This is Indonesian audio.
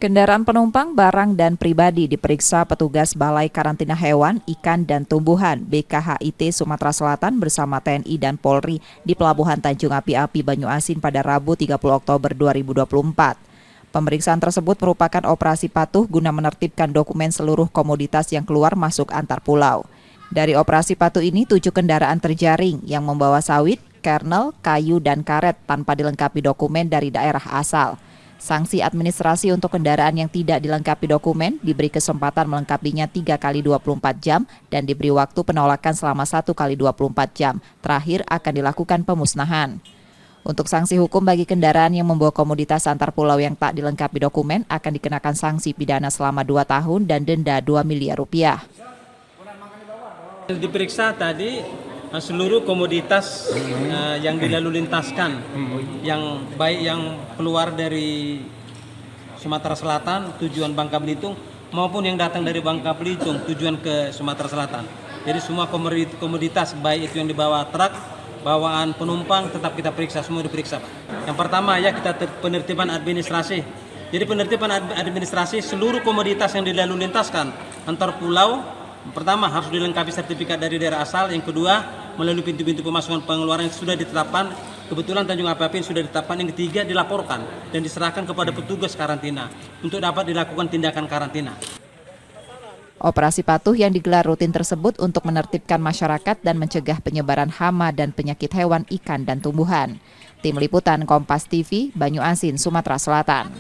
Kendaraan penumpang, barang, dan pribadi diperiksa petugas Balai Karantina Hewan, Ikan, dan Tumbuhan BKHIT Sumatera Selatan bersama TNI dan Polri di Pelabuhan Tanjung Api-Api Banyuasin pada Rabu 30 Oktober 2024. Pemeriksaan tersebut merupakan operasi patuh guna menertibkan dokumen seluruh komoditas yang keluar masuk antar pulau. Dari operasi patuh ini, 7 kendaraan terjaring yang membawa sawit, kernel, kayu, dan karet tanpa dilengkapi dokumen dari daerah asal. Sanksi administrasi untuk kendaraan yang tidak dilengkapi dokumen diberi kesempatan melengkapinya 3 kali 24 jam dan diberi waktu penolakan selama 1 kali 24 jam. Terakhir akan dilakukan pemusnahan. Untuk sanksi hukum bagi kendaraan yang membawa komoditas antar pulau yang tak dilengkapi dokumen akan dikenakan sanksi pidana selama 2 tahun dan denda 2 miliar rupiah. Diperiksa tadi seluruh komoditas yang dilalu lintaskan, yang baik yang keluar dari Sumatera Selatan tujuan Bangka Belitung maupun yang datang dari Bangka Belitung tujuan ke Sumatera Selatan. Jadi semua komoditas baik itu yang dibawa truk, bawaan penumpang tetap kita periksa, semua diperiksa. Yang pertama ya kita penertiban administrasi. Jadi penertiban administrasi seluruh komoditas yang dilalu lintaskan antar pulau. Pertama harus dilengkapi sertifikat dari daerah asal. Yang kedua melalui pintu-pintu pemasukan pengeluaran yang sudah ditetapkan. Kebetulan Tanjung Api-Api sudah ditetapkan. Yang ketiga dilaporkan dan diserahkan kepada petugas karantina untuk dapat dilakukan tindakan karantina. Operasi patuh yang digelar rutin tersebut untuk menertibkan masyarakat dan mencegah penyebaran hama dan penyakit hewan, ikan, dan tumbuhan. Tim Liputan Kompas TV, Banyuasin, Sumatera Selatan.